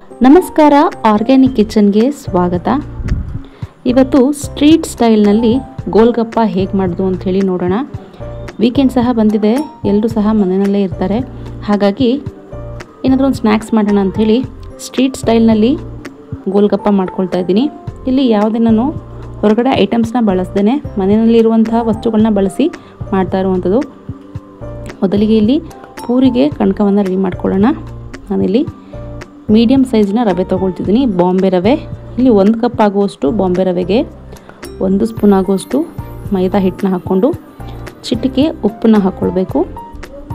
ನಮಸ್ಕಾರ, ಆರ್ಗ್ಯಾನಿಕ್ ಕಿಚನ್ಗೆ ಸ್ವಾಗತ. ಇವತ್ತು ಸ್ಟ್ರೀಟ್ ಸ್ಟೈಲ್ನಲ್ಲಿ ಗೋಲ್ಗಪ್ಪ ಹೇಗೆ ಮಾಡೋದು ಅಂಥೇಳಿ ನೋಡೋಣ. ವೀಕೆಂಡ್ ಸಹ ಬಂದಿದೆ, ಎಲ್ಲರೂ ಸಹ ಮನೆಯಲ್ಲೇ ಇರ್ತಾರೆ. ಹಾಗಾಗಿ ಏನಾದರೂ ಒಂದು ಸ್ನ್ಯಾಕ್ಸ್ ಮಾಡೋಣ ಅಂಥೇಳಿ ಸ್ಟ್ರೀಟ್ ಸ್ಟೈಲ್ನಲ್ಲಿ ಗೋಲ್ಗಪ್ಪ ಮಾಡ್ಕೊಳ್ತಾ ಇದ್ದೀನಿ. ಇಲ್ಲಿ ಯಾವುದೇ ನಾನು ಹೊರಗಡೆ ಐಟಮ್ಸ್ನ ಬಳಸ್ದೇ ಮನೆಯಲ್ಲಿರುವಂಥ ವಸ್ತುಗಳನ್ನ ಬಳಸಿ ಮಾಡ್ತಾ ಇರುವಂಥದ್ದು. ಮೊದಲಿಗೆ ಇಲ್ಲಿ ಪೂರಿಗೆ ಕಣಕವನ್ನು ರೆಡಿ ಮಾಡ್ಕೊಳ್ಳೋಣ. ನಾನಿಲ್ಲಿ ಮೀಡಿಯಮ್ ಸೈಜ್ನ ರವೆ ತೊಗೊಳ್ತಿದ್ದೀನಿ, ಬಾಂಬೆ ರವೆ. ಇಲ್ಲಿ 1 ಕಪ್ ಆಗುವಷ್ಟು ಬಾಂಬೆ ರವೆಗೆ 1 ಸ್ಪೂನ್ ಆಗುವಷ್ಟು ಮೈದಾ ಹಿಟ್ಟನ್ನ ಹಾಕ್ಕೊಂಡು ಚಿಟಿಕೆ ಉಪ್ಪನ್ನ ಹಾಕ್ಕೊಳ್ಬೇಕು.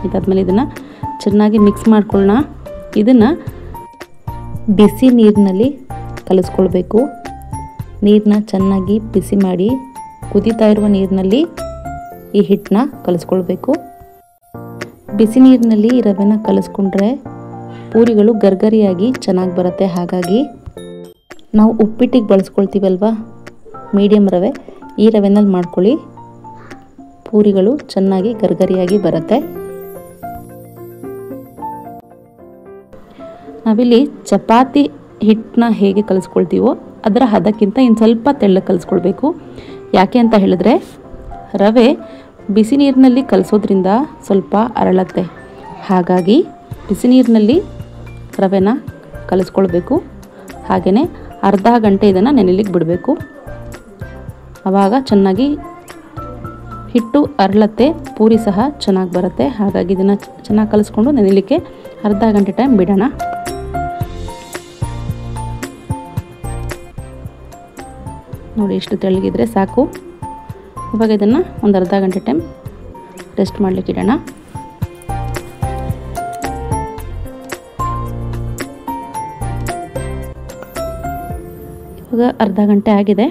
ಇದಾದಮೇಲೆ ಇದನ್ನು ಚೆನ್ನಾಗಿ ಮಿಕ್ಸ್ ಮಾಡ್ಕೊಳ್ಳೋಣ. ಇದನ್ನು ಬಿಸಿ ನೀರಿನಲ್ಲಿ ಕಲಿಸ್ಕೊಳ್ಬೇಕು. ನೀರನ್ನ ಚೆನ್ನಾಗಿ ಬಿಸಿ ಮಾಡಿ ಕುದೀತಾ ಇರುವ ನೀರಿನಲ್ಲಿ ಈ ಹಿಟ್ಟನ್ನ ಕಲಿಸ್ಕೊಳ್ಬೇಕು. ಬಿಸಿ ನೀರಿನಲ್ಲಿ ಈ ರವೆನ ಕಲಿಸ್ಕೊಂಡ್ರೆ ಪೂರಿಗಳು ಗರ್ಗರಿಯಾಗಿ ಚೆನ್ನಾಗಿ ಬರುತ್ತೆ. ಹಾಗಾಗಿ ನಾವು ಉಪ್ಪಿಟ್ಟಿಗೆ ಬಳಸ್ಕೊಳ್ತೀವಲ್ವ ಮೀಡಿಯಮ್ ರವೆ, ಈ ರವೆನಲ್ಲಿ ಮಾಡ್ಕೊಳ್ಳಿ. ಪೂರಿಗಳು ಚೆನ್ನಾಗಿ ಗರ್ಗರಿಯಾಗಿ ಬರುತ್ತೆ. ನಾವಿಲ್ಲಿ ಚಪಾತಿ ಹಿಟ್ಟನ್ನ ಹೇಗೆ ಕಲಿಸ್ಕೊಳ್ತೀವೋ ಅದರ ಹದಕ್ಕಿಂತ ಇನ್ನು ಸ್ವಲ್ಪ ತೆಳ್ಳಗೆ ಕಲಿಸ್ಕೊಳ್ಬೇಕು. ಯಾಕೆ ಅಂತ ಹೇಳಿದ್ರೆ ರವೆ ಬಿಸಿ ನೀರಿನಲ್ಲಿ ಕಲಿಸೋದ್ರಿಂದ ಸ್ವಲ್ಪ ಅರಳತ್ತೆ. ಹಾಗಾಗಿ ಬಿಸಿ ನೀರಿನಲ್ಲಿ ರವೆನ ಕಲಿಸ್ಕೊಳ್ಬೇಕು. ಹಾಗೆಯೇ ಅರ್ಧ ಗಂಟೆ ಇದನ್ನು ನೆನೆಲಿಕ್ಕೆ ಬಿಡಬೇಕು. ಆವಾಗ ಚೆನ್ನಾಗಿ ಹಿಟ್ಟು ಅರಳತ್ತೆ, ಪೂರಿ ಸಹ ಚೆನ್ನಾಗಿ ಬರುತ್ತೆ. ಹಾಗಾಗಿ ಇದನ್ನು ಚೆನ್ನಾಗಿ ಕಲಿಸ್ಕೊಂಡು ನೆನೆಲಿಕ್ಕೆ ಅರ್ಧ ಗಂಟೆ ಟೈಮ್ ಬಿಡೋಣ. ನೋಡಿ, ಇಷ್ಟು ತೆಳ್ಳಗಿದ್ರೆ ಸಾಕು. ಇವಾಗ ಇದನ್ನು ಒಂದು ಅರ್ಧ ಗಂಟೆ ಟೈಮ್ ರೆಸ್ಟ್ ಮಾಡಲಿಕ್ಕೆ ಇಡೋಣ. ಇವಾಗ ಅರ್ಧ ಗಂಟೆ ಆಗಿದೆ.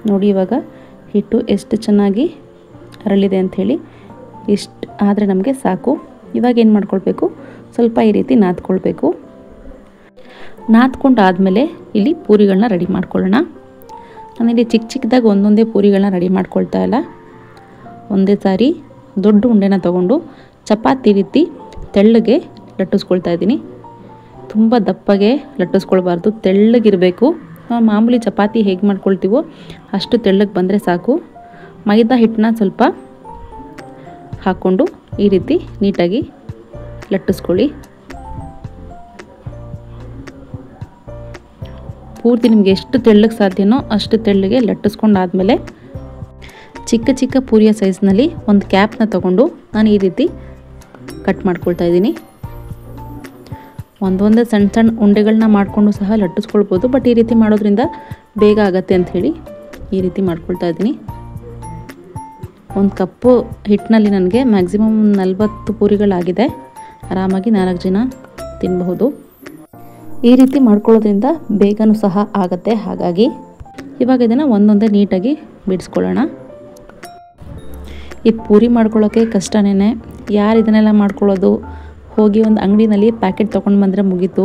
ನೋಡಿ, ಇವಾಗ ಹಿಟ್ಟು ಎಷ್ಟು ಚೆನ್ನಾಗಿ ಅರಳಿದೆ ಅಂಥೇಳಿ. ಇಷ್ಟು ಆದರೆ ನಮಗೆ ಸಾಕು. ಇವಾಗ ಏನು ಮಾಡ್ಕೊಳ್ಬೇಕು, ಸ್ವಲ್ಪ ಈ ರೀತಿ ನಾದ್ಕೊಳ್ಬೇಕು. ನಾದ್ಕೊಂಡಾದಮೇಲೆ ಇಲ್ಲಿ ಪೂರಿಗಳನ್ನ ರೆಡಿ ಮಾಡ್ಕೊಳ್ಳೋಣ. ನಾನಿಲ್ಲಿ ಚಿಕ್ಕ ಚಿಕ್ಕದಾಗಿ ಒಂದೊಂದೇ ಪೂರಿಗಳನ್ನ ರೆಡಿ ಮಾಡ್ಕೊಳ್ತಾ ಇಲ್ಲ, ಒಂದೇ ಸಾರಿ ದೊಡ್ಡ ಉಂಡೆನ ತೊಗೊಂಡು ಚಪಾತಿ ರೀತಿ ತೆಳ್ಳಗೆ ಲಟ್ಟಿಸ್ಕೊಳ್ತಾ ಇದ್ದೀನಿ. ತುಂಬ ದಪ್ಪಗೆ ಲಟ್ಟಿಸ್ಕೊಳ್ಬಾರ್ದು, ತೆಳ್ಳಗಿರಬೇಕು. ಮಾಮೂಲಿ ಚಪಾತಿ ಹೇಗೆ ಮಾಡ್ಕೊಳ್ತೀವೋ ಅಷ್ಟು ತೆಳ್ಳಗೆ ಬಂದರೆ ಸಾಕು. ಮೈದಾ ಹಿಟ್ಟನ್ನ ಸ್ವಲ್ಪ ಹಾಕ್ಕೊಂಡು ಈ ರೀತಿ ನೀಟಾಗಿ ಲಟ್ಟಿಸ್ಕೊಳ್ಳಿ. ಪೂರ್ತಿ ನಿಮಗೆ ಎಷ್ಟು ತೆಳ್ಳಗೆ ಸಾಧ್ಯನೋ ಅಷ್ಟು ತೆಳ್ಳಗೆ ಲಟ್ಟಿಸ್ಕೊಂಡಾದಮೇಲೆ ಚಿಕ್ಕ ಚಿಕ್ಕ ಪೂರಿಯ ಸೈಜ್ನಲ್ಲಿ ಒಂದು ಕ್ಯಾಪ್ನ ತೊಗೊಂಡು ನಾನು ಈ ರೀತಿ ಕಟ್ ಮಾಡ್ಕೊಳ್ತಾ ಇದ್ದೀನಿ. ಒಂದೊಂದೇ ಸಣ್ಣ ಸಣ್ಣ ಉಂಡೆಗಳನ್ನ ಮಾಡಿಕೊಂಡು ಸಹ ಲಟ್ಟಿಸ್ಕೊಳ್ಬೋದು, ಬಟ್ ಈ ರೀತಿ ಮಾಡೋದ್ರಿಂದ ಬೇಗ ಆಗತ್ತೆ ಅಂಥೇಳಿ ಈ ರೀತಿ ಮಾಡ್ಕೊಳ್ತಾ ಇದ್ದೀನಿ. 1 ಕಪ್ಪು ಹಿಟ್ಟಿನಲ್ಲಿ ನನಗೆ ಮ್ಯಾಕ್ಸಿಮಮ್ 40 ಪೂರಿಗಳಾಗಿದೆ. ಆರಾಮಾಗಿ 4 ಜನ ತಿನ್ನಬಹುದು. ಈ ರೀತಿ ಮಾಡ್ಕೊಳ್ಳೋದ್ರಿಂದ ಬೇಗನೂ ಸಹ ಆಗುತ್ತೆ. ಹಾಗಾಗಿ ಇವಾಗ ಇದನ್ನು ಒಂದೊಂದೇ ನೀಟಾಗಿ ಬಿಡಿಸ್ಕೊಳ್ಳೋಣ. ಈ ಪೂರಿ ಮಾಡ್ಕೊಳ್ಳೋಕ್ಕೆ ಕಷ್ಟನೇ. ಯಾರು ಇದನ್ನೆಲ್ಲ ಮಾಡ್ಕೊಳ್ಳೋದು, ಹೋಗಿ ಒಂದು ಅಂಗಡಿನಲ್ಲಿ ಪ್ಯಾಕೆಟ್ ತೊಗೊಂಡು ಬಂದರೆ ಮುಗೀತು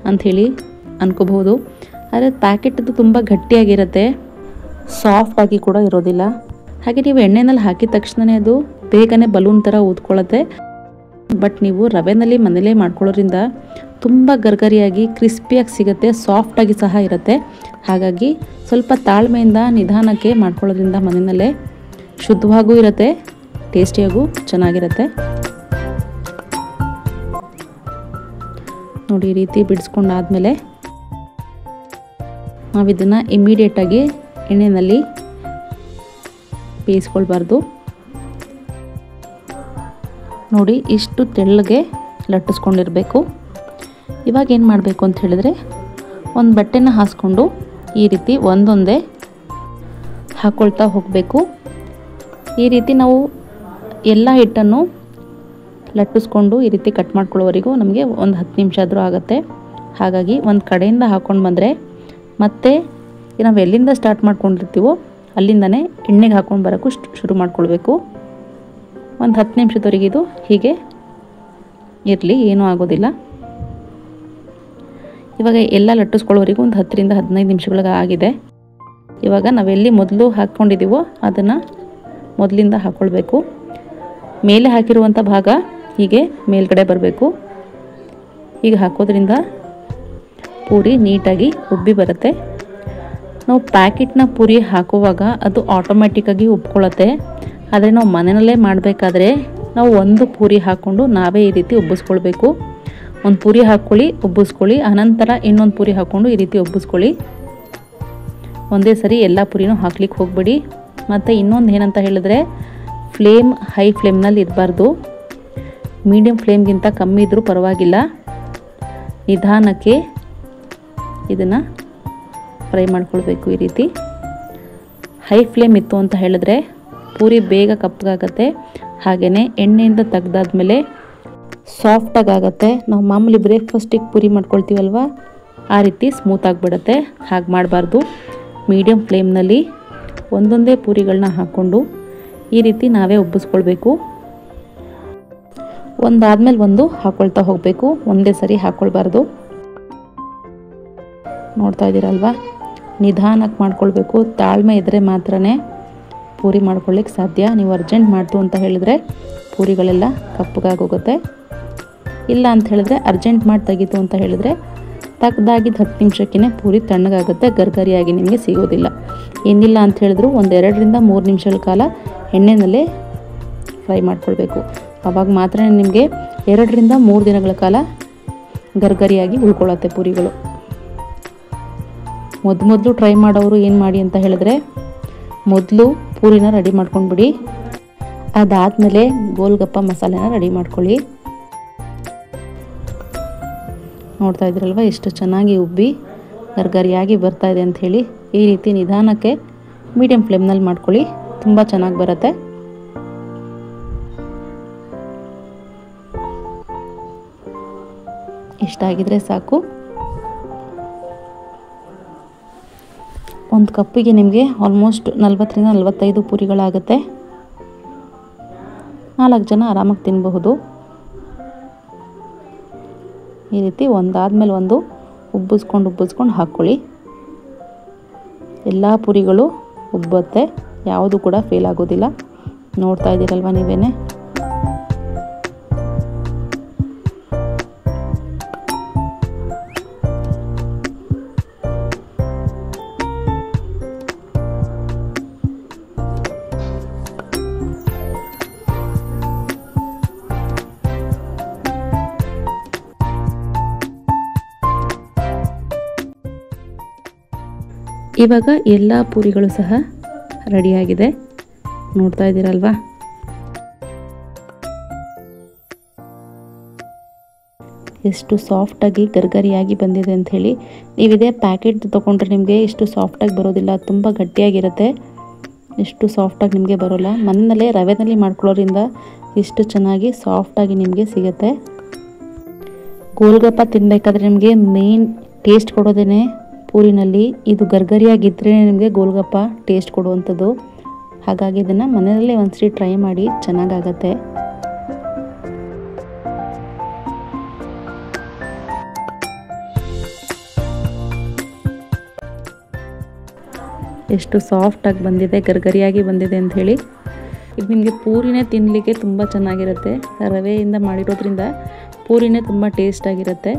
ಅಂಥೇಳಿ ಅನ್ಕೋಬಹುದು. ಆದರೆ ಪ್ಯಾಕೆಟದ್ದು ತುಂಬ ಗಟ್ಟಿಯಾಗಿರುತ್ತೆ, ಸಾಫ್ಟಾಗಿ ಕೂಡ ಇರೋದಿಲ್ಲ. ಹಾಗೆ ನೀವು ಎಣ್ಣೆನಲ್ಲಿ ಹಾಕಿದ ತಕ್ಷಣವೇ ಅದು ಬೇಗನೆ ಬಲೂನ್ ಥರ ಊದ್ಕೊಳ್ಳುತ್ತೆ. ಬಟ್ ನೀವು ರವೆನಲ್ಲಿ ಮನೇಲೇ ಮಾಡ್ಕೊಳ್ಳೋದ್ರಿಂದ ತುಂಬ ಗರ್ಗರಿಯಾಗಿ ಕ್ರಿಸ್ಪಿಯಾಗಿ ಸಿಗುತ್ತೆ, ಸಾಫ್ಟಾಗಿ ಸಹ ಇರುತ್ತೆ. ಹಾಗಾಗಿ ಸ್ವಲ್ಪ ತಾಳ್ಮೆಯಿಂದ ನಿಧಾನಕ್ಕೆ ಮಾಡ್ಕೊಳ್ಳೋದ್ರಿಂದ ಮನೆಯಲ್ಲೇ ಶುದ್ಧವಾಗೂ ಇರುತ್ತೆ, ಟೇಸ್ಟಿಯಾಗೂ ಚೆನ್ನಾಗಿರುತ್ತೆ. ನೋಡಿ, ಈ ರೀತಿ ಬಿಡಿಸ್ಕೊಂಡಾದ್ಮೇಲೆ ನಾವು ಇದನ್ನು ಇಮ್ಮಿಡಿಯೇಟಾಗಿ ಎಣ್ಣೆಯಲ್ಲಿ ಬೇಯಿಸ್ಕೊಳ್ಬಾರ್ದು. ನೋಡಿ, ಇಷ್ಟು ತೆಳ್ಳಗೆ ಲಟ್ಟಿಸ್ಕೊಂಡಿರಬೇಕು. ಇವಾಗ ಏನು ಮಾಡಬೇಕು ಅಂತ ಹೇಳಿದ್ರೆ ಒಂದು ಬಟ್ಟೆನ ಹಾಸ್ಕೊಂಡು ಈ ರೀತಿ ಒಂದೊಂದೇ ಹಾಕ್ಕೊಳ್ತಾ ಹೋಗಬೇಕು. ಈ ರೀತಿ ನಾವು ಎಲ್ಲ ಹಿಟ್ಟನ್ನು ಲಟ್ಟಿಸ್ಕೊಂಡು ಈ ರೀತಿ ಕಟ್ ಮಾಡ್ಕೊಳ್ಳೋವರೆಗೂ ನಮಗೆ ಒಂದು 10 ನಿಮಿಷ ಆದರೂ ಆಗುತ್ತೆ. ಹಾಗಾಗಿ ಒಂದು ಕಡೆಯಿಂದ ಹಾಕ್ಕೊಂಡು ಬಂದರೆ ಮತ್ತೆ ನಾವು ಎಲ್ಲಿಂದ ಸ್ಟಾರ್ಟ್ ಮಾಡ್ಕೊಂಡಿರ್ತೀವೋ ಅಲ್ಲಿಂದನೇ ಎಣ್ಣೆಗೆ ಹಾಕ್ಕೊಂಡು ಬರೋಕ್ಕೂ ಶುರು ಮಾಡ್ಕೊಳ್ಬೇಕು. ಒಂದು 10 ನಿಮಿಷದವರೆಗೆ ಇದು ಹೀಗೆ ಇರಲಿ, ಏನೂ ಆಗೋದಿಲ್ಲ. ಇವಾಗ ಎಲ್ಲ ಲಟ್ಟಿಸ್ಕೊಳ್ಳೋವರೆಗೂ ಒಂದು 10 ರಿಂದ 15 ನಿಮಿಷಗಳಿಗೆ ಆಗಿದೆ. ಇವಾಗ ನಾವೆಲ್ಲಿ ಮೊದಲು ಹಾಕ್ಕೊಂಡಿದ್ದೀವೋ ಅದನ್ನು ಮೊದಲಿಂದ ಹಾಕ್ಕೊಳ್ಬೇಕು. ಮೇಲೆ ಹಾಕಿರುವಂಥ ಭಾಗ ಹೀಗೆ ಮೇಲ್ಗಡೆ ಬರಬೇಕು. ಹೀಗೆ ಹಾಕೋದ್ರಿಂದ ಪೂರಿ ನೀಟಾಗಿ ಉಬ್ಬಿ ಬರುತ್ತೆ. ನಾವು ಪ್ಯಾಕೆಟ್ನ ಪೂರಿ ಹಾಕುವಾಗ ಅದು ಆಟೋಮೆಟಿಕ್ಕಾಗಿ ಉಬ್ಕೊಳ್ಳುತ್ತೆ. ಆದರೆ ನಾವು ಮನೆಯಲ್ಲೇ ಮಾಡಬೇಕಾದ್ರೆ ನಾವು ಒಂದು ಪೂರಿ ಹಾಕ್ಕೊಂಡು ನಾವೇ ಈ ರೀತಿ ಉಬ್ಬಿಸ್ಕೊಳ್ಬೇಕು. ಒಂದು ಪೂರಿ ಹಾಕ್ಕೊಳ್ಳಿ, ಉಬ್ಬಿಸ್ಕೊಳ್ಳಿ, ಆನಂತರ ಇನ್ನೊಂದು ಪೂರಿ ಹಾಕ್ಕೊಂಡು ಈ ರೀತಿ ಉಬ್ಬಿಸ್ಕೊಳ್ಳಿ. ಒಂದೇ ಸರಿ ಎಲ್ಲ ಪೂರಿನೂ ಹಾಕ್ಲಿಕ್ಕೆ ಹೋಗಬೇಡಿ. ಮತ್ತು ಇನ್ನೊಂದು ಏನಂತ ಹೇಳಿದ್ರೆ ಫ್ಲೇಮ್ ಹೈ ಫ್ಲೇಮ್ನಲ್ಲಿ ಇರಬಾರ್ದು. ಮೀಡಿಯಮ್ ಫ್ಲೇಮ್ಗಿಂತ ಕಮ್ಮಿ ಇದ್ದರೂ ಪರವಾಗಿಲ್ಲ. ನಿಧಾನಕ್ಕೆ ಇದನ್ನು ಫ್ರೈ ಮಾಡ್ಕೊಳ್ಬೇಕು. ಈ ರೀತಿ ಹೈ ಫ್ಲೇಮ್ ಇತ್ತು ಅಂತ ಹೇಳಿದ್ರೆ ಪೂರಿ ಬೇಗ ಕಪ್ಪಗಾಗತ್ತೆ. ಹಾಗೆಯೇ ಎಣ್ಣೆಯಿಂದ ತೆಗ್ದಾದ್ಮೇಲೆ ಸಾಫ್ಟಾಗಿ ಆಗುತ್ತೆ. ನಾವು ಮಾಮೂಲಿ ಬ್ರೇಕ್ಫಾಸ್ಟಿಗೆ ಪೂರಿ ಮಾಡ್ಕೊಳ್ತೀವಲ್ವ, ಆ ರೀತಿ ಸ್ಮೂತ್ ಆಗಿಬಿಡುತ್ತೆ. ಹಾಗೆ ಮಾಡಬಾರ್ದು. ಮೀಡಿಯಮ್ ಫ್ಲೇಮ್ನಲ್ಲಿ ಒಂದೊಂದೇ ಪೂರಿಗಳನ್ನ ಹಾಕ್ಕೊಂಡು ಈ ರೀತಿ ನಾವೇ ಉಬ್ಬಿಸ್ಕೊಳ್ಬೇಕು. ಒಂದಾದ್ಮೇಲೆ ಒಂದು ಹಾಕ್ಕೊಳ್ತಾ ಹೋಗಬೇಕು, ಒಂದೇ ಸರಿ ಹಾಕ್ಕೊಳ್ಬಾರ್ದು. ನೋಡ್ತಾ ಇದ್ದೀರಲ್ವ, ನಿಧಾನಕ್ಕೆ ಮಾಡ್ಕೊಳ್ಬೇಕು. ತಾಳ್ಮೆ ಇದ್ದರೆ ಮಾತ್ರನೇ ಪೂರಿ ಮಾಡ್ಕೊಳ್ಳಿಕ್ಕೆ ಸಾಧ್ಯ. ನೀವು ಅರ್ಜೆಂಟ್ ಮಾಡ್ತು ಅಂತ ಹೇಳಿದರೆ ಪೂರಿಗಳೆಲ್ಲ ಕಪ್ಪಗಾಗೋಗುತ್ತೆ. ಇಲ್ಲ ಅಂತ ಹೇಳಿದ್ರೆ ಅರ್ಜೆಂಟ್ ಮಾಡಿ ತೆಗೀತು ಅಂತ ಹೇಳಿದರೆ ತೆಗ್ದಾಗಿದ್ದು 10 ನಿಮಿಷಕ್ಕೇ ಪೂರಿ ತಣ್ಣಗಾಗುತ್ತೆ, ಗರ್ಗರಿಯಾಗಿ ನಿಮಗೆ ಸಿಗೋದಿಲ್ಲ. ಏನಿಲ್ಲ ಅಂತ ಹೇಳಿದ್ರು 1-2 3 ನಿಮಿಷಗಳ ಕಾಲ ಎಣ್ಣೆನಲ್ಲೇ ಫ್ರೈ ಮಾಡ್ಕೊಳ್ಬೇಕು. ಆವಾಗ ಮಾತ್ರ ನಿಮಗೆ 2 3 ದಿನಗಳ ಕಾಲ ಗರ್ಗರಿಯಾಗಿ ಉಳ್ಕೊಳ್ಳುತ್ತೆ ಪೂರಿಗಳು. ಮೊದಲು ಟ್ರೈ ಮಾಡೋರು ಏನು ಮಾಡಿ ಅಂತ ಹೇಳಿದ್ರೆ ಮೊದಲು ಪೂರಿನ ರೆಡಿ ಮಾಡ್ಕೊಂಡ್ಬಿಡಿ. ಅದಾದಮೇಲೆ ಗೋಲ್ಗಪ್ಪ ಮಸಾಲೆನ ರೆಡಿ ಮಾಡ್ಕೊಳ್ಳಿ. ನೋಡ್ತಾ ಇದ್ರಲ್ವ ಎಷ್ಟು ಚೆನ್ನಾಗಿ ಉಬ್ಬಿ ಗರ್ಗರಿಯಾಗಿ ಬರ್ತಾ ಇದೆ ಅಂಥೇಳಿ. ಈ ರೀತಿ ನಿಧಾನಕ್ಕೆ ಮೀಡಿಯಮ್ ಫ್ಲೇಮ್ನಲ್ಲಿ ಮಾಡ್ಕೊಳ್ಳಿ, ತುಂಬ ಚೆನ್ನಾಗಿ ಬರುತ್ತೆ. ಇಷ್ಟಾಗಿದ್ರೆ ಸಾಕು. ಒಂದು ಕಪ್ಪಿಗೆ ನಿಮಗೆ ಆಲ್ಮೋಸ್ಟ್ 40-45 ಪೂರಿಗಳಾಗುತ್ತೆ. 4 ಜನ ಆರಾಮಾಗಿ ತಿನ್ನಬಹುದು. ಈ ರೀತಿ ಒಂದಾದ್ಮೇಲೆ ಒಂದು ಉಬ್ಬಿಸ್ಕೊಂಡು ಹಾಕ್ಕೊಳ್ಳಿ. ಎಲ್ಲ ಪೂರಿಗಳು ಉಬ್ಬುತ್ತೆ, ಯಾವುದು ಕೂಡ ಫೇಲ್ ಆಗೋದಿಲ್ಲ. ನೋಡ್ತಾ ಇದ್ದೀರಲ್ವ ನೀವೇನೆ. ಇವಾಗ ಎಲ್ಲ ಪೂರಿಗಳು ಸಹ ರೆಡಿಯಾಗಿದೆ. ನೋಡ್ತಾ ಇದ್ದೀರಲ್ವಾ, ಎಷ್ಟು ಸಾಫ್ಟಾಗಿ ಗರ್ಗರಿಯಾಗಿ ಬಂದಿದೆ ಅಂಥೇಳಿ. ನೀವಿದೇ ಪ್ಯಾಕೆಟ್ ತೊಗೊಂಡ್ರೆ ನಿಮಗೆ ಇಷ್ಟು ಸಾಫ್ಟಾಗಿ ಬರೋದಿಲ್ಲ, ತುಂಬ ಗಟ್ಟಿಯಾಗಿರುತ್ತೆ. ಇಷ್ಟು ಸಾಫ್ಟಾಗಿ ನಿಮಗೆ ಬರೋಲ್ಲ. ಮನೆಯಲ್ಲೇ ರವೆನಲ್ಲಿ ಮಾಡ್ಕೊಳ್ಳೋದ್ರಿಂದ ಇಷ್ಟು ಚೆನ್ನಾಗಿ ಸಾಫ್ಟಾಗಿ ನಿಮಗೆ ಸಿಗುತ್ತೆ. ಗೋಲ್ಗಪ್ಪ ತಿನ್ನಬೇಕಾದ್ರೆ ನಿಮಗೆ ಮೇನ್ ಟೇಸ್ಟ್ ಕೊಡೋದೇ ಪೂರಿನಲ್ಲಿ ಇದು ಗರ್ಗರಿಯಾಗಿದ್ದರೆ ನಿಮಗೆ ಗೋಲ್ಗಪ್ಪ ಟೇಸ್ಟ್ ಕೊಡುವಂಥದ್ದು. ಹಾಗಾಗಿ ಇದನ್ನು ಮನೆಯಲ್ಲೇ ಒಂದ್ಸರಿ ಟ್ರೈ ಮಾಡಿ, ಚೆನ್ನಾಗಾಗತ್ತೆ. ಎಷ್ಟು ಸಾಫ್ಟಾಗಿ ಬಂದಿದೆ, ಗರ್ಗರಿಯಾಗಿ ಬಂದಿದೆ ಅಂಥೇಳಿ. ಇದು ನಿಮಗೆ ಪೂರಿನೇ ತಿನ್ನಲಿಕ್ಕೆ ತುಂಬ ಚೆನ್ನಾಗಿರುತ್ತೆ. ರವೆಯಿಂದ ಮಾಡಿರೋದ್ರಿಂದ ಪೂರಿನೇ ತುಂಬ ಟೇಸ್ಟಾಗಿರುತ್ತೆ.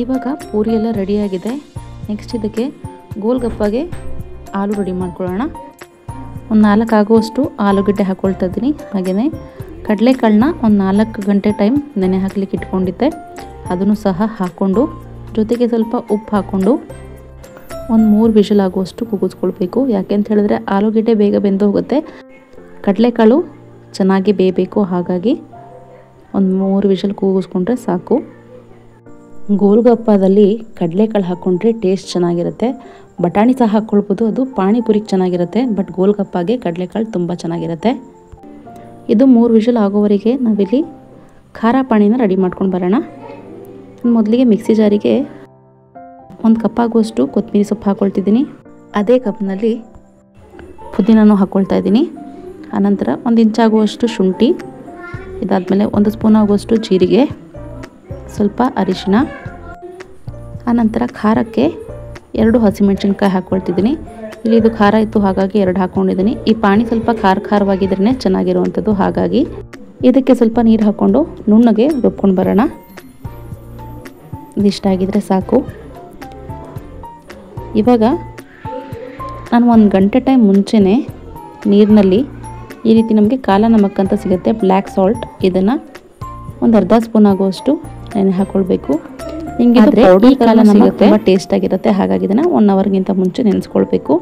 ಇವಾಗ ಪೂರಿ ಎಲ್ಲ ರೆಡಿಯಾಗಿದೆ. ನೆಕ್ಸ್ಟ್ ಇದಕ್ಕೆ ಗೋಲ್ಗಪ್ಪಗೆ ಆಲೂ ರೆಡಿ ಮಾಡ್ಕೊಳ್ಳೋಣ. ಒಂದು 4 ಆಗುವಷ್ಟು ಆಲೂಗಡ್ಡೆ ಹಾಕ್ಕೊಳ್ತಾ ಇದ್ದೀನಿ. ಹಾಗೆಯೇ ಕಡಲೆಕಾಳನ್ನ ಒಂದು 4 ಗಂಟೆ ಟೈಮ್ ನೆನೆ ಹಾಕ್ಲಿಕ್ಕೆ ಇಟ್ಕೊಂಡಿದ್ದೆ, ಅದನ್ನು ಸಹ ಹಾಕ್ಕೊಂಡು ಜೊತೆಗೆ ಸ್ವಲ್ಪ ಉಪ್ಪು ಹಾಕ್ಕೊಂಡು ಒಂದು 3 ವಿಷಲ್ ಆಗುವಷ್ಟು ಕೂಗಿಸ್ಕೊಳ್ಬೇಕು. ಯಾಕೆ ಅಂತ ಹೇಳಿದ್ರೆ ಆಲೂಗಡ್ಡೆ ಬೇಗ ಬೆಂದು ಹೋಗುತ್ತೆ, ಕಡಲೆಕಾಳು ಚೆನ್ನಾಗಿ ಬೇಯಬೇಕು. ಹಾಗಾಗಿ ಒಂದು 3 ವಿಷಲ್ ಕೂಗಿಸ್ಕೊಂಡ್ರೆ ಸಾಕು. ಗೋಲ್ಗಪ್ಪದಲ್ಲಿ ಕಡಲೆಕಾಳು ಹಾಕ್ಕೊಂಡ್ರೆ ಟೇಸ್ಟ್ ಚೆನ್ನಾಗಿರುತ್ತೆ. ಬಟಾಣಿ ಸಹ ಹಾಕ್ಕೊಳ್ಬೋದು, ಅದು ಪಾನಿಪುರಿಗೆ ಚೆನ್ನಾಗಿರುತ್ತೆ. ಬಟ್ ಗೋಲ್ಗಪ್ಪಗೆ ಕಡಲೆಕಾಳು ತುಂಬ ಚೆನ್ನಾಗಿರುತ್ತೆ. ಇದು 3 ವಿಷಲ್ ಆಗೋವರೆಗೆ ನಾವಿಲ್ಲಿ ಖಾರ ಪಾನಿನ ರೆಡಿ ಮಾಡ್ಕೊಂಡು ಬರೋಣ. ಮೊದಲಿಗೆ ಮಿಕ್ಸಿ ಜಾರಿಗೆ 1 ಕಪ್ ಆಗುವಷ್ಟು ಕೊತ್ತಂಬರಿ ಸೊಪ್ಪು ಹಾಕ್ಕೊಳ್ತಿದ್ದೀನಿ. ಅದೇ ಕಪ್ನಲ್ಲಿ ಪುದೀನೂ ಹಾಕ್ಕೊಳ್ತಾ ಇದ್ದೀನಿ. ಆನಂತರ 1 ಇಂಚ್ ಆಗುವಷ್ಟು ಶುಂಠಿ, ಇದಾದಮೇಲೆ 1 ಸ್ಪೂನ್ ಆಗುವಷ್ಟು ಜೀರಿಗೆ, ಸ್ವಲ್ಪ ಅರಿಶಿನ, ಆನಂತರ ಖಾರಕ್ಕೆ 2 ಹಸಿಮೆಣಸಿನ್ಕಾಯಿ ಹಾಕ್ಕೊಳ್ತಿದ್ದೀನಿ. ಇಲ್ಲಿ ಇದು ಖಾರ ಇತ್ತು ಹಾಗಾಗಿ 2 ಹಾಕ್ಕೊಂಡಿದ್ದೀನಿ. ಈ ಪಾನಿ ಸ್ವಲ್ಪ ಖಾರವಾಗಿದ್ರೇ ಚೆನ್ನಾಗಿರುವಂಥದ್ದು. ಹಾಗಾಗಿ ಇದಕ್ಕೆ ಸ್ವಲ್ಪ ನೀರು ಹಾಕ್ಕೊಂಡು ನುಣ್ಣಗೆ ರುಬ್ಕೊಂಡು ಬರೋಣ. ಇದಿಷ್ಟ ಆಗಿದ್ರೆ ಸಾಕು. ಇವಾಗ ನಾನು 1 ಗಂಟೆ ಟೈಮ್ ಮುಂಚೆನೇ ನೀರಿನಲ್ಲಿ ಈ ರೀತಿ ನಮಗೆ ಕಾಲ ನಮಕ್ ಅಂತ ಸಿಗುತ್ತೆ, ಬ್ಲ್ಯಾಕ್ ಸಾಲ್ಟ್, ಇದನ್ನು ಒಂದು ಅರ್ಧ ಸ್ಪೂನ್ ಆಗುವಷ್ಟು ನೆನೆ ಹಾಕ್ಕೊಳ್ಬೇಕು. ನಿಮಗೆ ಈ ಕಾಲ ನಮಕ್ ತುಂಬ ಟೇಸ್ಟ್ ಆಗಿರುತ್ತೆ, ಹಾಗಾಗಿ ಇದನ್ನು 1 ಅವರ್ಗಿಂತ ಮುಂಚೆ ನೆನೆಸ್ಕೊಳ್ಬೇಕು.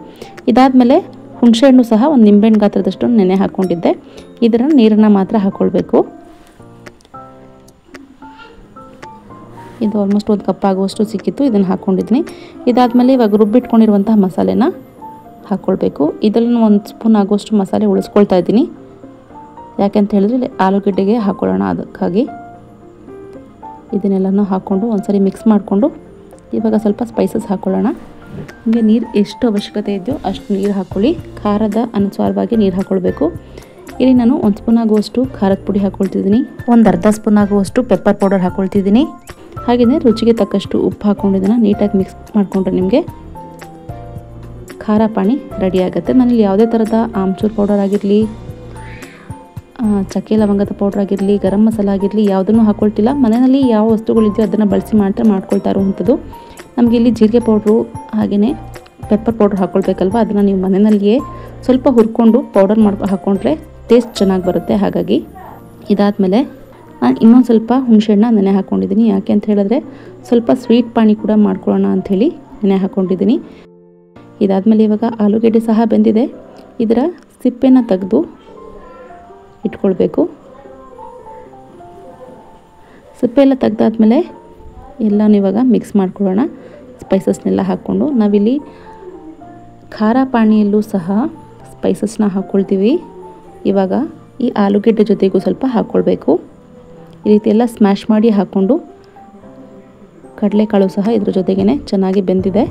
ಇದಾದಮೇಲೆ ಹುಣಸೆಹಣ್ಣು ಸಹ ಒಂದು ನಿಂಬೆಹಣ್ಣು ಗಾತ್ರದಷ್ಟು ನೆನೆ ಹಾಕ್ಕೊಂಡಿದ್ದೆ, ಇದರ ನೀರನ್ನು ಮಾತ್ರ ಹಾಕ್ಕೊಳ್ಬೇಕು. ಇದು ಆಲ್ಮೋಸ್ಟ್ 1 ಕಪ್ ಆಗುವಷ್ಟು ಸಿಕ್ಕಿತ್ತು, ಇದನ್ನು ಹಾಕ್ಕೊಂಡಿದ್ದೀನಿ. ಇದಾದಮೇಲೆ ಇವಾಗ ರುಬ್ಬಿಟ್ಕೊಂಡಿರುವಂತಹ ಮಸಾಲೆನ ಹಾಕ್ಕೊಳ್ಬೇಕು. ಇದನ್ನು 1 ಸ್ಪೂನ್ ಆಗುವಷ್ಟು ಮಸಾಲೆ ಉಳಿಸ್ಕೊಳ್ತಾ ಇದ್ದೀನಿ, ಯಾಕೆಂತ ಹೇಳಿದ್ರೆ ಆಲೂಗಡ್ಡೆಗೆ ಹಾಕ್ಕೊಳ್ಳೋಣ, ಅದಕ್ಕಾಗಿ ಇದನ್ನೆಲ್ಲನೂ ಹಾಕ್ಕೊಂಡು ಒಂದ್ಸರಿ ಮಿಕ್ಸ್ ಮಾಡಿಕೊಂಡು ಇವಾಗ ಸ್ವಲ್ಪ ಸ್ಪೈಸಸ್ ಹಾಕ್ಕೊಳ್ಳೋಣ. ನಿಮಗೆ ನೀರು ಎಷ್ಟು ಅವಶ್ಯಕತೆ ಇದೆಯೋ ಅಷ್ಟು ನೀರು ಹಾಕ್ಕೊಳ್ಳಿ, ಖಾರದ ಅನುಸಾರವಾಗಿ ನೀರು ಹಾಕ್ಕೊಳ್ಬೇಕು. ಇಲ್ಲಿ ನಾನು 1 ಸ್ಪೂನ್ ಆಗುವಷ್ಟು ಖಾರದ ಪುಡಿ ಹಾಕ್ಕೊಳ್ತಿದ್ದೀನಿ, ಒಂದು ಅರ್ಧ ಸ್ಪೂನ್ ಆಗುವಷ್ಟು ಪೆಪ್ಪರ್ ಪೌಡರ್ ಹಾಕ್ಕೊಳ್ತಿದ್ದೀನಿ, ಹಾಗೆಯೇ ರುಚಿಗೆ ತಕ್ಕಷ್ಟು ಉಪ್ಪು ಹಾಕ್ಕೊಂಡಿದ್ದನ್ನು ನೀಟಾಗಿ ಮಿಕ್ಸ್ ಮಾಡಿಕೊಂಡ್ರೆ ನಿಮಗೆ ಖಾರ ಪಾನಿ ರೆಡಿ ಆಗುತ್ತೆ. ನಾನಿಲ್ಲಿ ಯಾವುದೇ ಥರದ ಆಮ್ಚೂರ್ ಪೌಡರ್ ಆಗಿರಲಿ, ಚಕ್ಕೆ ಲವಂಗದ ಪೌಡರ್ ಆಗಿರಲಿ, ಗರಂ ಮಸಾಲ ಆಗಿರಲಿ ಯಾವುದನ್ನು ಹಾಕ್ಕೊಳ್ತಿಲ್ಲ. ಮನೆಯಲ್ಲಿ ಯಾವ ವಸ್ತುಗಳಿದೆಯೋ ಅದನ್ನು ಬಳಸಿ ಮಾತ್ರ ಮಾಡ್ಕೊಳ್ತಾ ಇರುವಂಥದ್ದು. ನಮಗೆ ಇಲ್ಲಿ ಜೀರಿಗೆ ಪೌಡ್ರು ಹಾಗೆಯೇ ಪೆಪ್ಪರ್ ಪೌಡ್ರ್ ಹಾಕ್ಕೊಳ್ಬೇಕಲ್ವ, ಅದನ್ನು ನೀವು ಮನೆಯಲ್ಲಿಯೇ ಸ್ವಲ್ಪ ಹುರ್ಕೊಂಡು ಪೌಡರ್ ಹಾಕ್ಕೊಂಡ್ರೆ ಟೇಸ್ಟ್ ಚೆನ್ನಾಗಿ ಬರುತ್ತೆ. ಹಾಗಾಗಿ ಇದಾದಮೇಲೆ ನಾನು ಇನ್ನೊಂದು ಸ್ವಲ್ಪ ಹುಣಸೆಹಣ್ಣ ನೆನೆ ಹಾಕ್ಕೊಂಡಿದ್ದೀನಿ, ಯಾಕೆ ಅಂತ ಹೇಳಿದ್ರೆ ಸ್ವಲ್ಪ ಸ್ವೀಟ್ ಪಾನಿ ಕೂಡ ಮಾಡ್ಕೊಳ್ಳೋಣ ಅಂಥೇಳಿ ನೆನೆ ಹಾಕ್ಕೊಂಡಿದ್ದೀನಿ. ಇದಾದಮೇಲೆ ಇವಾಗ ಆಲೂಗೆಡ್ಡೆ ಸಹ ಬೆಂದಿದೆ, ಇದರ ಸಿಪ್ಪೆನ ತೆಗೆದು ಇಟ್ಕೊಳ್ಬೇಕು. ಸಿಪ್ಪೆ ಎಲ್ಲ ತೆಗೆದಾದ್ಮೇಲೆ ಎಲ್ಲನೂ ಇವಾಗ ಮಿಕ್ಸ್ ಮಾಡ್ಕೊಳ್ಳೋಣ, ಸ್ಪೈಸಸ್ನೆಲ್ಲ ಹಾಕ್ಕೊಂಡು. ನಾವಿಲ್ಲಿ ಖಾರ ಪಾನಿಯಲ್ಲೂ ಸಹ ಸ್ಪೈಸಸ್ನ ಹಾಕ್ಕೊಳ್ತೀವಿ. ಇವಾಗ ಈ ಆಲೂಗೆಡ್ಡೆ ಜೊತೆಗೂ ಸ್ವಲ್ಪ ಹಾಕ್ಕೊಳ್ಬೇಕು. ಈ ರೀತಿ ಎಲ್ಲ ಸ್ಮ್ಯಾಶ್ ಮಾಡಿ ಹಾಕ್ಕೊಂಡು, ಕಡಲೆಕಾಳು ಸಹ ಇದ್ರ ಜೊತೆಗೇ ಚೆನ್ನಾಗಿ ಬೆಂದಿದೆ,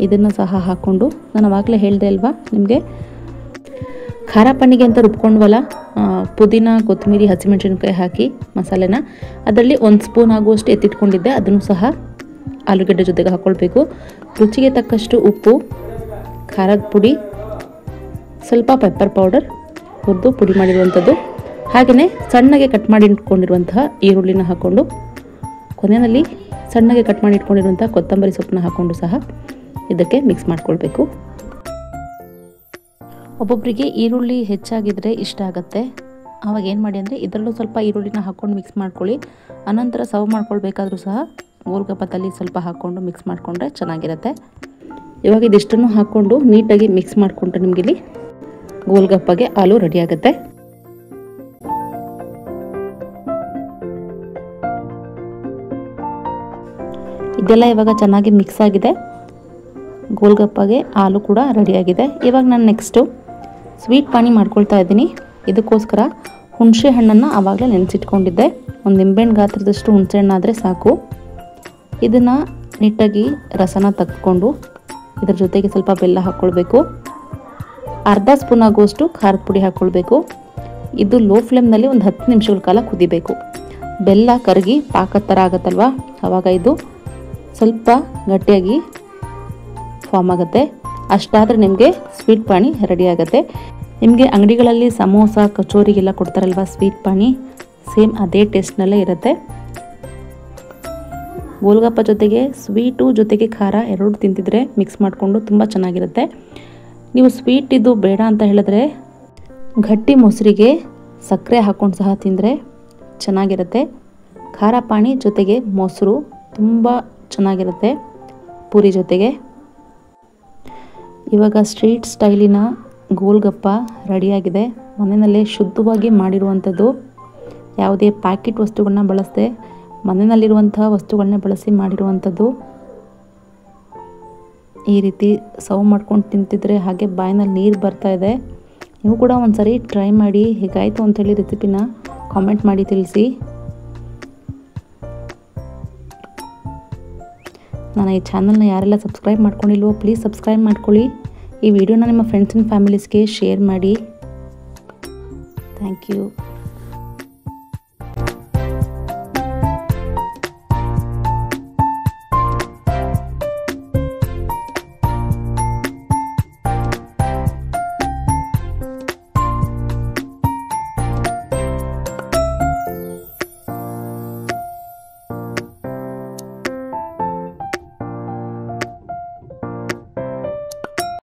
ಇದನ್ನು ಸಹ ಹಾಕ್ಕೊಂಡು, ನಾನು ಆವಾಗಲೇ ಹೇಳಿದೆ ಅಲ್ವಾ ನಿಮಗೆ ಖಾರ ಪಾನಿಗೆ ಅಂತ ರುಬ್ಕೊಂಡ್ವಲ್ಲ, ಪುದೀನ, ಕೊತ್ತಂಬರಿ, ಹಸಿಮೆಣಸಿನ್ಕಾಯಿ ಹಾಕಿ ಮಸಾಲೆನ, ಅದರಲ್ಲಿ 1 ಸ್ಪೂನ್ ಆಗುವಷ್ಟು ಎತ್ತಿಟ್ಕೊಂಡಿದ್ದೆ, ಅದನ್ನು ಸಹ ಆಲೂಗೆಡ್ಡೆ ಜೊತೆಗೆ ಹಾಕ್ಕೊಳ್ಬೇಕು. ರುಚಿಗೆ ತಕ್ಕಷ್ಟು ಉಪ್ಪು, ಖಾರದ ಪುಡಿ, ಸ್ವಲ್ಪ ಪೆಪ್ಪರ್ ಪೌಡರ್ ಹುರಿದು ಪುಡಿ ಮಾಡಿರುವಂಥದ್ದು, ಹಾಗೆಯೇ ಸಣ್ಣಗೆ ಕಟ್ ಮಾಡಿ ಇಟ್ಕೊಂಡಿರುವಂತಹ ಈರುಳ್ಳಿನ ಹಾಕ್ಕೊಂಡು, ಕೊನೆಯಲ್ಲಿ ಸಣ್ಣಗೆ ಕಟ್ ಮಾಡಿ ಇಟ್ಕೊಂಡಿರುವಂಥ ಕೊತ್ತಂಬರಿ ಸೊಪ್ಪನ್ನ ಹಾಕ್ಕೊಂಡು ಸಹ ಇದಕ್ಕೆ ಮಿಕ್ಸ್ ಮಾಡ್ಕೊಳ್ಬೇಕು. ಒಬ್ಬೊಬ್ಬರಿಗೆ ಈರುಳ್ಳಿ ಹೆಚ್ಚಾಗಿದ್ದರೆ ಇಷ್ಟ ಆಗುತ್ತೆ, ಆವಾಗ ಏನು ಮಾಡಿ ಅಂದರೆ ಇದರಲ್ಲೂ ಸ್ವಲ್ಪ ಈರುಳ್ಳಿನ ಹಾಕ್ಕೊಂಡು ಮಿಕ್ಸ್ ಮಾಡ್ಕೊಳ್ಳಿ. ಅನಂತರ ಸರ್ವ್ ಮಾಡ್ಕೊಳ್ಬೇಕಾದ್ರೂ ಸಹ ಗೋಲ್ಗಪ್ಪದಲ್ಲಿ ಸ್ವಲ್ಪ ಹಾಕ್ಕೊಂಡು ಮಿಕ್ಸ್ ಮಾಡಿಕೊಂಡ್ರೆ ಚೆನ್ನಾಗಿರುತ್ತೆ. ಇವಾಗ ಇದಿಷ್ಟನ್ನು ಹಾಕ್ಕೊಂಡು ನೀಟಾಗಿ ಮಿಕ್ಸ್ ಮಾಡಿಕೊಂಡ್ರೆ ನಿಮಗಿಲ್ಲಿ ಗೋಲ್ಗಪ್ಪಗೆ ಆಲೂ ರೆಡಿ ಆಗುತ್ತೆ. ಇದೆಲ್ಲ ಇವಾಗ ಚೆನ್ನಾಗಿ ಮಿಕ್ಸ್ ಆಗಿದೆ, ಗೋಲ್ಗಪ್ಪಗೆ ಆಲೂ ಕೂಡ ರೆಡಿಯಾಗಿದೆ. ಇವಾಗ ನಾನು ನೆಕ್ಸ್ಟು ಸ್ವೀಟ್ ಪಾನಿ ಮಾಡ್ಕೊಳ್ತಾ ಇದ್ದೀನಿ. ಇದಕ್ಕೋಸ್ಕರ ಹುಣಸೆ ಹಣ್ಣನ್ನು ಆವಾಗಲೇ ನೆನೆಸಿಟ್ಕೊಂಡಿದ್ದೆ, ಒಂದು ನಿಂಬೆಹಣ್ಣು ಗಾತ್ರದಷ್ಟು ಹುಣಸೆ ಹಣ್ಣಾದರೆ ಸಾಕು. ಇದನ್ನು ನೀಟಾಗಿ ರಸನ ತೆಗೆದುಕೊಂಡು ಇದರ ಜೊತೆಗೆ ಸ್ವಲ್ಪ ಬೆಲ್ಲ ಹಾಕ್ಕೊಳ್ಬೇಕು, ಅರ್ಧ ಸ್ಪೂನ್ ಆಗುವಷ್ಟು ಖಾರದ ಪುಡಿ ಹಾಕ್ಕೊಳ್ಬೇಕು. ಇದು ಲೋ ಫ್ಲೇಮ್ನಲ್ಲಿ ಒಂದು 10 ನಿಮಿಷಗಳ ಕಾಲ ಕುದಿಬೇಕು. ಬೆಲ್ಲ ಕರಗಿ ಪಾಕದ ಥರ ಆಗುತ್ತಲ್ವ, ಆವಾಗ ಇದು ಸ್ವಲ್ಪ ಗಟ್ಟಿಯಾಗಿ ಫಾರ್ಮ್ ಆಗುತ್ತೆ. ಅಷ್ಟಾದರೆ ನಿಮಗೆ ಸ್ವೀಟ್ ಪಾನಿ ರೆಡಿ ಆಗುತ್ತೆ. ನಿಮಗೆ ಅಂಗಡಿಗಳಲ್ಲಿ ಸಮೋಸ, ಕಚೋರಿಗೆಲ್ಲ ಕೊಡ್ತಾರಲ್ವ ಸ್ವೀಟ್ ಪಾನಿ, ಸೇಮ್ ಅದೇ ಟೇಸ್ಟ್ನಲ್ಲೇ ಇರುತ್ತೆ. ಗೋಲ್ಗಪ್ಪ ಜೊತೆಗೆ ಸ್ವೀಟು ಜೊತೆಗೆ ಖಾರ ಎರಡು ತಿಂತಿದ್ರೆ ಮಿಕ್ಸ್ ಮಾಡಿಕೊಂಡು ತುಂಬ ಚೆನ್ನಾಗಿರುತ್ತೆ. ನೀವು ಸ್ವೀಟ್ ಇದು ಬೇಡ ಅಂತ ಹೇಳಿದ್ರೆ ಗಟ್ಟಿ ಮೊಸರಿಗೆ ಸಕ್ಕರೆ ಹಾಕ್ಕೊಂಡು ಸಹ ತಿಂದರೆ ಚೆನ್ನಾಗಿರುತ್ತೆ. ಖಾರ ಪಾನಿ ಜೊತೆಗೆ ಮೊಸರು ತುಂಬ ಚೆನ್ನಾಗಿರುತ್ತೆ ಪೂರಿ ಜೊತೆಗೆ. ಇವಾಗ ಸ್ಟ್ರೀಟ್ ಸ್ಟೈಲಿನ ಗೋಲ್ಗಪ್ಪ ರೆಡಿಯಾಗಿದೆ. ಮನೆಯಲ್ಲೇ ಶುದ್ಧವಾಗಿ ಮಾಡಿರುವಂಥದ್ದು, ಯಾವುದೇ ಪ್ಯಾಕೆಟ್ ವಸ್ತುಗಳನ್ನ ಬಳಸದೆ ಮನೆಯಲ್ಲಿರುವಂಥ ವಸ್ತುಗಳನ್ನೇ ಬಳಸಿ ಮಾಡಿರುವಂಥದ್ದು. ಈ ರೀತಿ ಸರ್ವ್ ಮಾಡ್ಕೊಂಡು ತಿಂತಿದ್ರೆ ಹಾಗೆ ಬಾಯಿನಲ್ಲಿ ನೀರು ಬರ್ತಾ ಇದೆ. ನೀವು ಕೂಡ ಒಂದ್ಸರಿ ಟ್ರೈ ಮಾಡಿ, ಹೇಗಾಯಿತು ಅಂಥೇಳಿ ರೆಸಿಪಿನ ಕಾಮೆಂಟ್ ಮಾಡಿ ತಿಳಿಸಿ. ನಾನು ಈ ಚಾನಲ್ನ ಯಾರೆಲ್ಲ ಸಬ್ಸ್ಕ್ರೈಬ್ ಮಾಡ್ಕೊಂಡಿಲ್ವೋ ಪ್ಲೀಸ್ ಸಬ್ಸ್ಕ್ರೈಬ್ ಮಾಡ್ಕೊಳ್ಳಿ. ಈ ವಿಡಿಯೋನ ನಿಮ್ಮ ಫ್ರೆಂಡ್ಸ್ ಆ್ಯಂಡ್ ಫ್ಯಾಮಿಲೀಸ್ಗೆ ಶೇರ್ ಮಾಡಿ. Thank you.